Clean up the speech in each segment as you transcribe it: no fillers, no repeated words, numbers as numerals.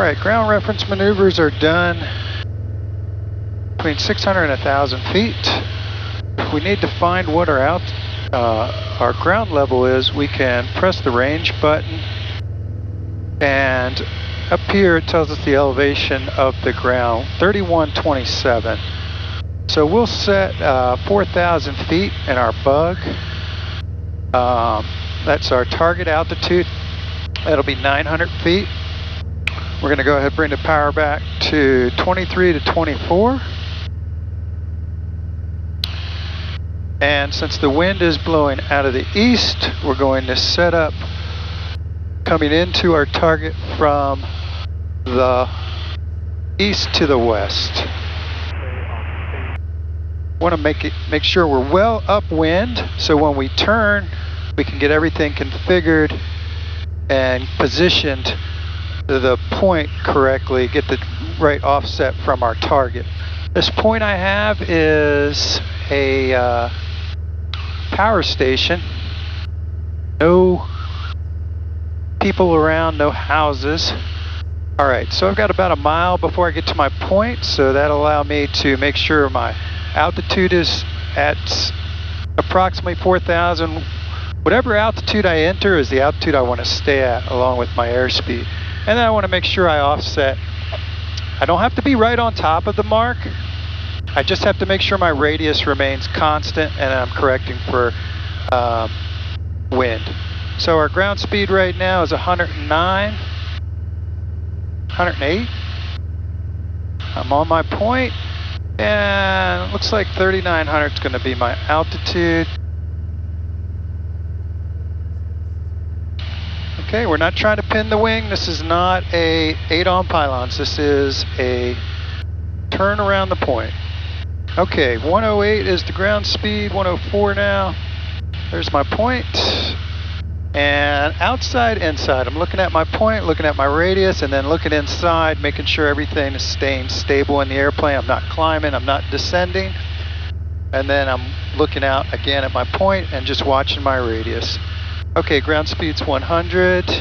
right, ground reference maneuvers are done between 600 and 1,000 feet. If we need to find what our ground level is, we can press the range button, and up here it tells us the elevation of the ground, 3127. So we'll set 4,000 feet in our bug. That's our target altitude. That'll be 900 feet. We're going to go ahead and bring the power back to 23 to 24. And since the wind is blowing out of the east, we're going to set up coming into our target from the east to the west. Want to make sure we're well upwind, so when we turn, we can get everything configured and positioned to the point correctly, get the right offset from our target. This point I have is a power station. No people around, no houses. All right, so I've got about a mile before I get to my point, so that'll allow me to make sure my altitude is at approximately 4,000. Whatever altitude I enter is the altitude I want to stay at, along with my airspeed. And then I want to make sure I offset. I don't have to be right on top of the mark. I just have to make sure my radius remains constant and I'm correcting for wind. So our ground speed right now is 109, 108. I'm on my point, and it looks like 3,900 is going to be my altitude. Okay, we're not trying to pin the wing. This is not a 8-on pylons. This is a turn around the point. Okay, 108 is the ground speed, 104 now. There's my point. And outside, inside, I'm looking at my point, looking at my radius, and then looking inside, making sure everything is staying stable in the airplane. I'm not climbing, I'm not descending. And then I'm looking out again at my point and just watching my radius. Okay, ground speed's 100.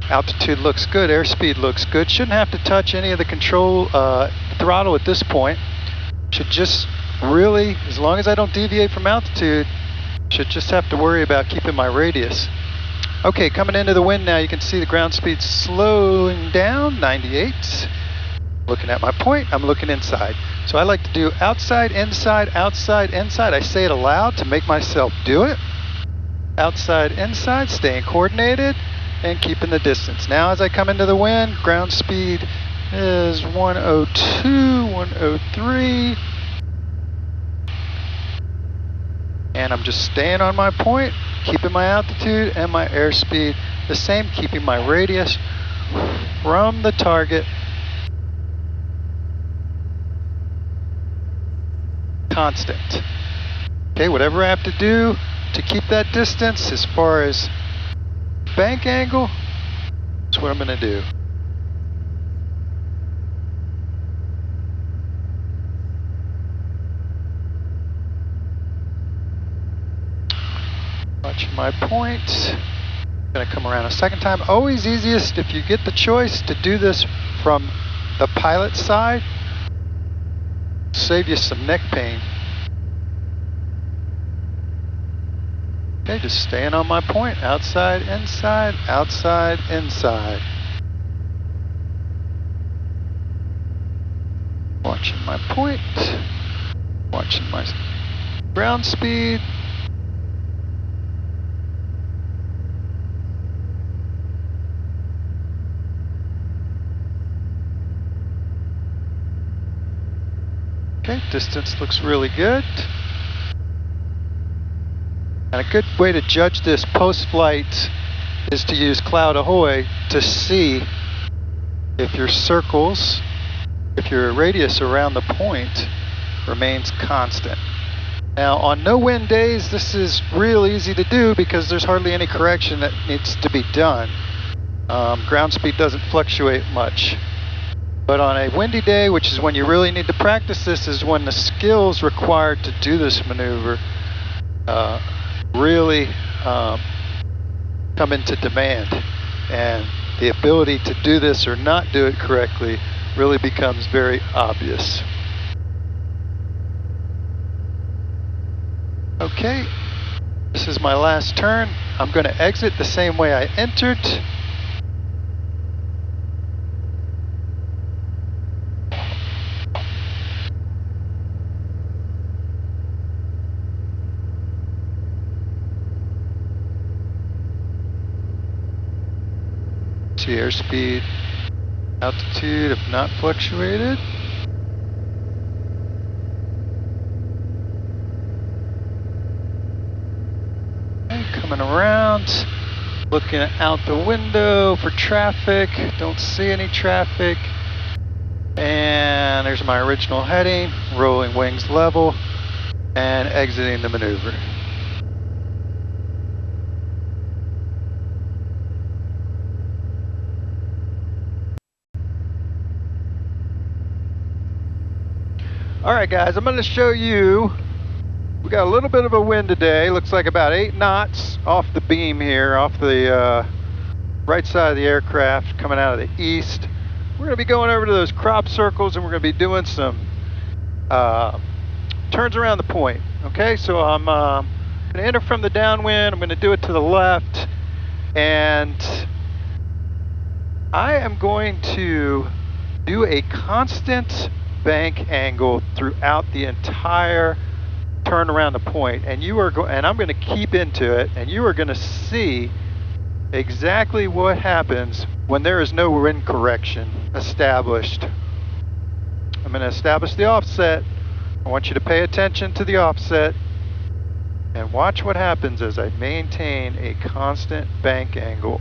Altitude looks good, airspeed looks good. Shouldn't have to touch any of the control throttle at this point. Should just really, as long as I don't deviate from altitude, should just have to worry about keeping my radius. Okay, coming into the wind now, you can see the ground speed slowing down, 98. Looking at my point, I'm looking inside. So I like to do outside, inside, outside, inside. I say it aloud to make myself do it. Outside, inside, staying coordinated and keeping the distance. Now as I come into the wind, ground speed is 102, 103. And I'm just staying on my point, keeping my altitude and my airspeed the same, keeping my radius from the target constant. Okay, whatever I have to do to keep that distance as far as bank angle, that's what I'm going to do. Watching my point. Gonna come around a second time. Always easiest if you get the choice to do this from the pilot side. Save you some neck pain. Okay, just staying on my point. Outside, inside, outside, inside. Watching my point. Watching my ground speed. Okay, distance looks really good. And a good way to judge this post-flight is to use Cloud Ahoy to see if your circles, if your radius around the point remains constant. Now on no wind days, this is real easy to do because there's hardly any correction that needs to be done. Ground speed doesn't fluctuate much. But on a windy day, which is when you really need to practice this, is when the skills required to do this maneuver really come into demand. And the ability to do this or not do it correctly really becomes very obvious. Okay, this is my last turn. I'm going to exit the same way I entered. See airspeed, altitude have not fluctuated. Coming around, looking out the window for traffic, don't see any traffic. And there's my original heading, rolling wings level, and exiting the maneuver. Alright guys, I'm going to show you. We got a little bit of a wind today, looks like about 8 knots off the beam here, off the right side of the aircraft coming out of the east. We're going to be going over to those crop circles and we're going to be doing some turns around the point. Okay, so I'm going to enter from the downwind, I'm going to do it to the left, and I am going to do a constant bank angle throughout the entire turn around the point, and and I'm going to keep into it, and you are going to see exactly what happens when there is no wind correction established. I'm going to establish the offset. I want you to pay attention to the offset and watch what happens as I maintain a constant bank angle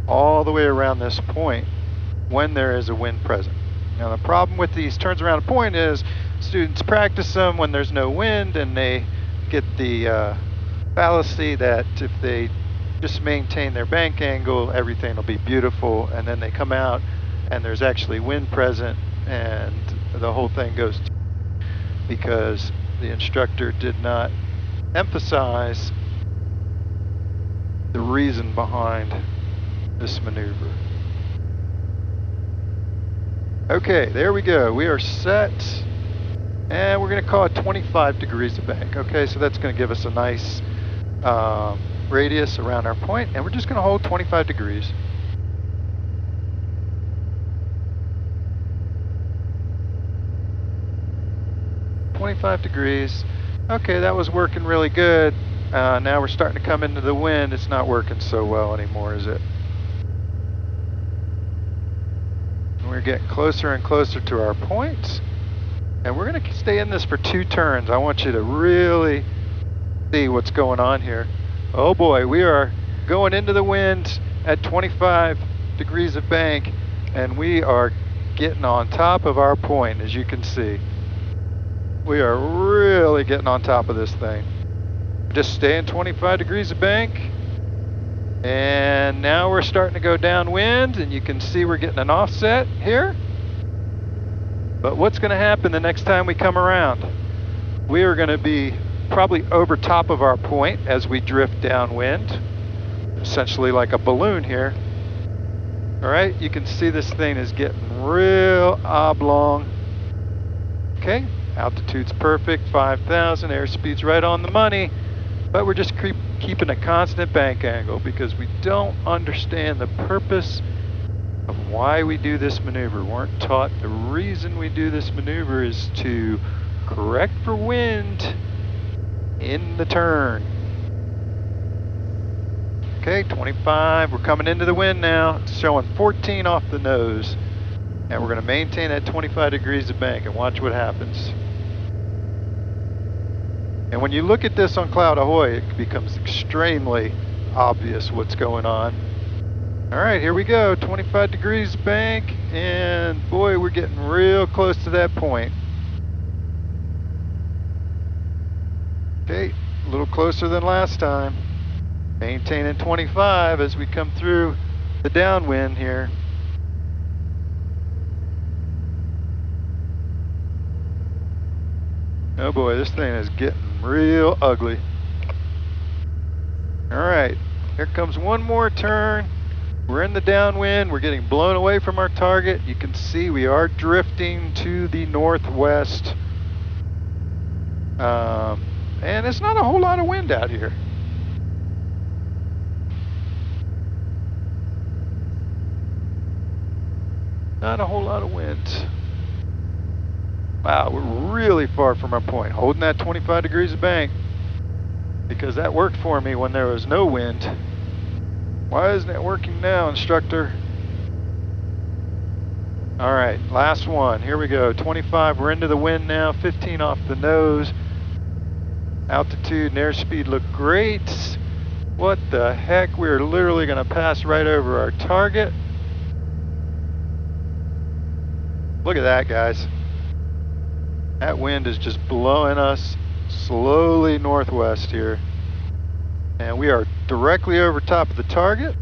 all the way around this point when there is a wind present. Now the problem with these turns around a point is students practice them when there's no wind, and they get the fallacy that if they just maintain their bank angle, everything will be beautiful, and then they come out and there's actually wind present and the whole thing goes because the instructor did not emphasize the reason behind this maneuver. Okay, there we go. We are set. And we're going to call it 25 degrees of bank. Okay, so that's going to give us a nice radius around our point, and we're just going to hold 25 degrees. Okay, that was working really good. Now we're starting to come into the wind. It's not working so well anymore, is it? We're getting closer and closer to our point. And we're going to stay in this for 2 turns. I want you to really see what's going on here. Oh boy, we are going into the wind at 25 degrees of bank, and we are getting on top of our point, as you can see. We are really getting on top of this thing. Just staying 25 degrees of bank. And now we're starting to go downwind, and you can see we're getting an offset here. But what's going to happen the next time we come around? We are going to be probably over top of our point as we drift downwind, essentially like a balloon here. All right, you can see this thing is getting real oblong. Okay, altitude's perfect, 5,000, airspeed's right on the money, but we're just keeping a constant bank angle because we don't understand the purpose of why we do this maneuver. We weren't taught the reason we do this maneuver is to correct for wind in the turn. Okay, 25, we're coming into the wind now. It's showing 14 off the nose. And we're going to maintain that 25 degrees of bank and watch what happens. And when you look at this on Cloud Ahoy, it becomes extremely obvious what's going on. All right, here we go, 25 degrees bank, and boy, we're getting real close to that point. Okay, a little closer than last time. Maintaining 25 as we come through the downwind here. Oh boy, this thing is getting real ugly. All right, here comes one more turn. We're in the downwind, we're getting blown away from our target. You can see we are drifting to the northwest. And it's not a whole lot of wind out here. Not a whole lot of wind. Wow, we're really far from our point. Holding that 25 degrees of bank because that worked for me when there was no wind. Why isn't it working now, instructor? All right, last one. Here we go. 25, we're into the wind now. 15 off the nose. Altitude and airspeed look great. What the heck? We're literally going to pass right over our target. Look at that, guys. That wind is just blowing us slowly northwest here. And we are directly over top of the target.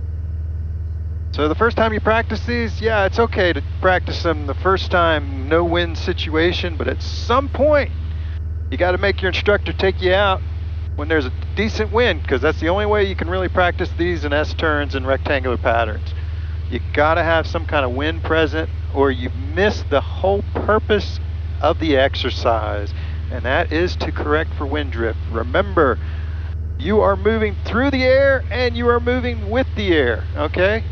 So the first time you practice these, yeah, it's okay to practice them the first time, no wind situation, but at some point, you got to make your instructor take you out when there's a decent wind, because that's the only way you can really practice these in S-turns and rectangular patterns. You got to have some kind of wind present, or you miss the whole purpose of the exercise, and that is to correct for wind drift. Remember, you are moving through the air and you are moving with the air, okay?